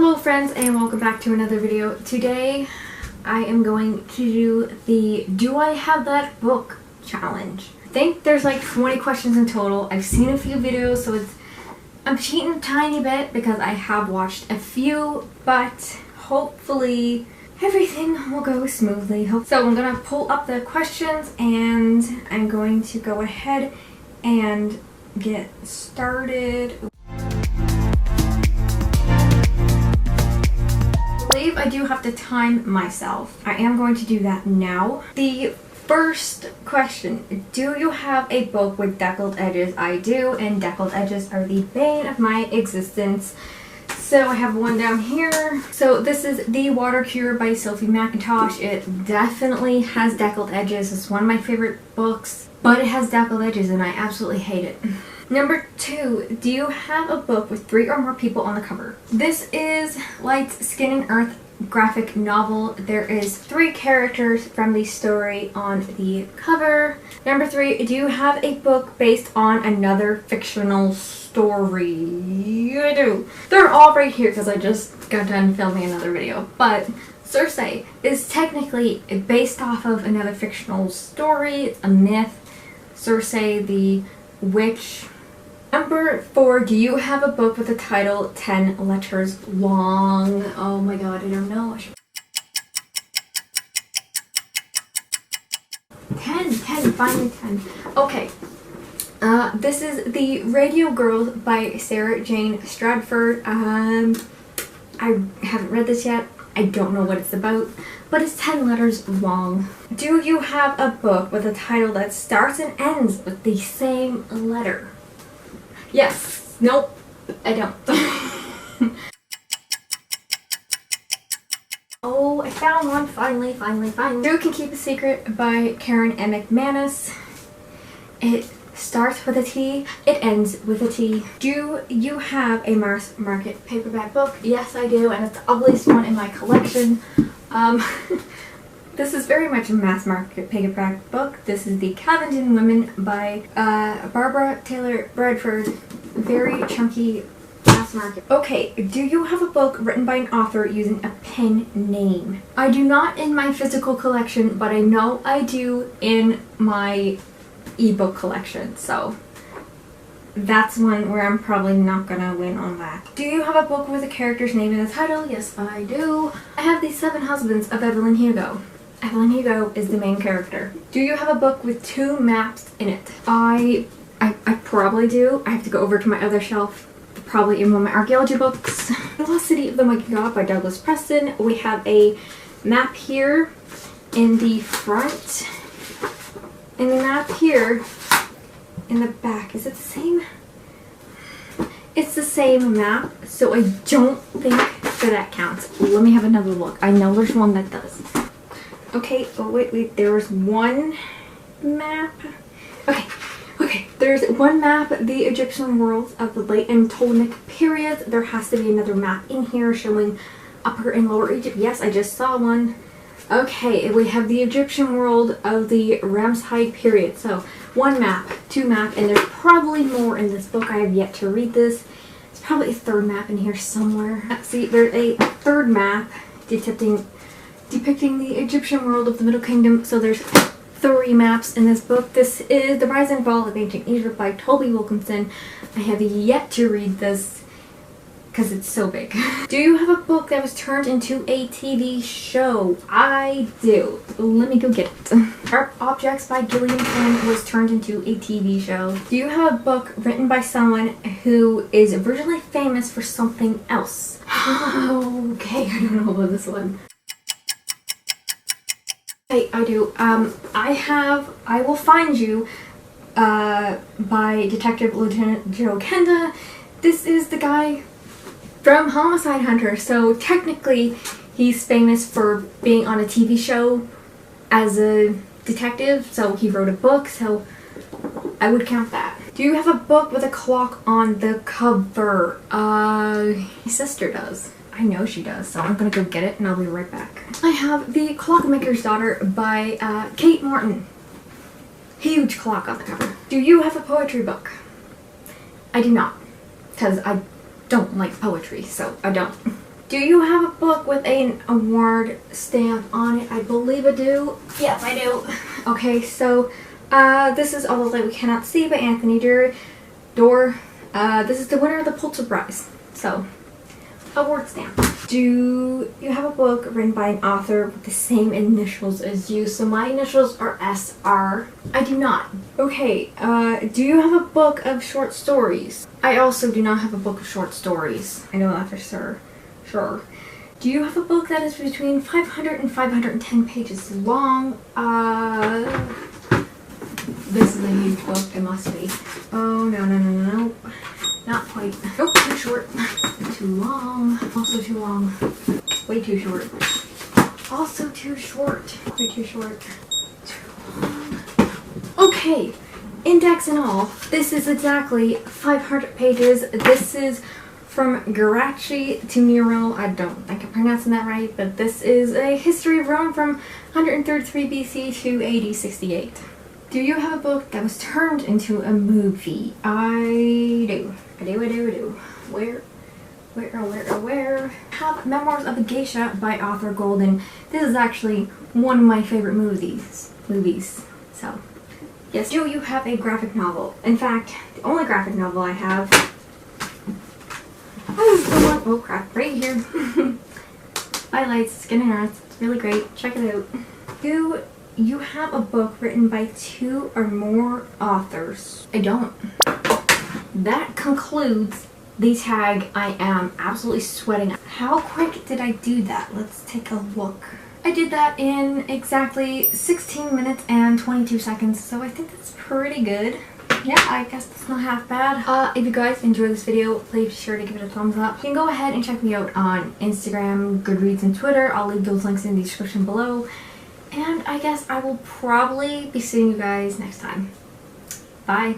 Hello friends and welcome back to another video. Today I am going to do the Do I Have That Book challenge. I think there's like 20 questions in total. I've seen a few videos, so I'm cheating a tiny bit because I have watched a few, but hopefully everything will go smoothly. So I'm gonna pull up the questions and I'm going to go ahead and get started. I do have to time myself. I am going to do that now. The first question, do you have a book with deckled edges? I do, and deckled edges are the bane of my existence. So I have one down here. So this is The Water Cure by Sophie McIntosh. It definitely has deckled edges. It's one of my favorite books, but it has deckled edges and I absolutely hate it. Number 2, do you have a book with 3 or more people on the cover? This is Light's Skin and Earth graphic novel. There is 3 characters from the story on the cover. Number 3, do you have a book based on another fictional story? I do. They're all right here because I just got done filming another video. But Circe is technically based off of another fictional story. It's a myth. Circe the witch. Number 4, do you have a book with a title 10 letters long? Oh my god, I don't know. 10, finally 10. Okay. This is The Radio Girls by Sarah Jane Stratford. I haven't read this yet. I don't know what it's about, but it's 10 letters long. Do you have a book with a title that starts and ends with the same letter? Yes. Nope. I don't. Oh, I found one. Finally. Who Can Keep a Secret by Karen M. McManus. It starts with a T. It ends with a T. Do you have a mass market paperback book? Yes, I do, and it's the ugliest one in my collection. This is very much a mass market paperback book. This is The Cavendon Women by Barbara Taylor Bradford. Very chunky mass market. Okay, do you have a book written by an author using a pen name? I do not in my physical collection, but I know I do in my ebook collection. So that's one where I'm probably not gonna win on that. Do you have a book with a character's name in the title? Yes, I do. I have The 7 Husbands of Evelyn Hugo. Evelyn Hugo is the main character. Do you have a book with 2 maps in it? I probably do. I have to go over to my other shelf, probably in one of my archaeology books. The Lost City of the Mighty God by Douglas Preston. We have a map here in the front, and the map here in the back. Is it the same? It's the same map, so I don't think that counts. Let me have another look. I know there's one that does. Okay, oh wait, there was one map. Okay, there's one map, the Egyptian world of the late and Ptolemaic period. There has to be another map in here showing Upper and Lower Egypt. Yes, I just saw one. Okay, we have the Egyptian world of the Ramesside period. So, 1 map, 2 map, and there's probably more in this book. I have yet to read this. There's probably a 3rd map in here somewhere. See, there's a 3rd map depicting the Egyptian world of the Middle Kingdom. So there's 3 maps in this book. This is The Rise and Fall of Ancient Egypt by Toby Wilkinson. I have yet to read this because it's so big. Do you have a book that was turned into a TV show? I do. Let me go get it. Sharp Objects by Gillian Flynn was turned into a TV show. Do you have a book written by someone who is originally famous for something else? Okay, I don't know about this one. I do. I Will Find You by Detective Lieutenant Joe Kenda. This is the guy from Homicide Hunter, so technically he's famous for being on a TV show as a detective, so he wrote a book, so I would count that. Do you have a book with a clock on the cover? My sister does. I know she does, so I'm gonna go get it and I'll be right back. I have The Clockmaker's Daughter by Kate Morton. Huge clock on the cover. Do you have a poetry book? I do not, because I don't like poetry, so I don't. Do you have a book with an award stamp on it? I believe I do. Yes, I do. Okay, so this is All the Light We Cannot See by Anthony Doerr. This is the winner of the Pulitzer Prize. So, award stamp. Do you have a book written by an author with the same initials as you? So my initials are SR. I do not. Okay, do you have a book of short stories? I also do not have a book of short stories. I know that for sure. Sure. Do you have a book that is between 500 and 510 pages long? This is a huge book. It must be. Oh, no. Not quite. Oh, too short. Too long. Also too long. Way too short. Also too short. Way too short. Too long. Okay. Index and all. This is exactly 500 pages. This is from Garachi to Nero. I don't think I'm pronouncing that right, but this is a history of Rome from 133 BC to AD 68. Do you have a book that was turned into a movie? I do. Where? Have Memoirs of a Geisha by Arthur Golden. This is actually one of my favorite movies. So, yes. Do you have a graphic novel? In fact, the only graphic novel I have is the one, oh crap, right here. Highlights, Skin and Earth. It's really great. Check it out. Do you have a book written by 2 or more authors? I don't. That concludes the tag. I am absolutely sweating. How quick did I do that? Let's take a look. I did that in exactly 16 minutes and 22 seconds, so I think that's pretty good. Yeah, I guess that's not half bad. If you guys enjoyed this video, please be sure to give it a thumbs up. You can go ahead and check me out on Instagram, Goodreads, and Twitter. I'll leave those links in the description below. And I guess I will probably be seeing you guys next time. Bye.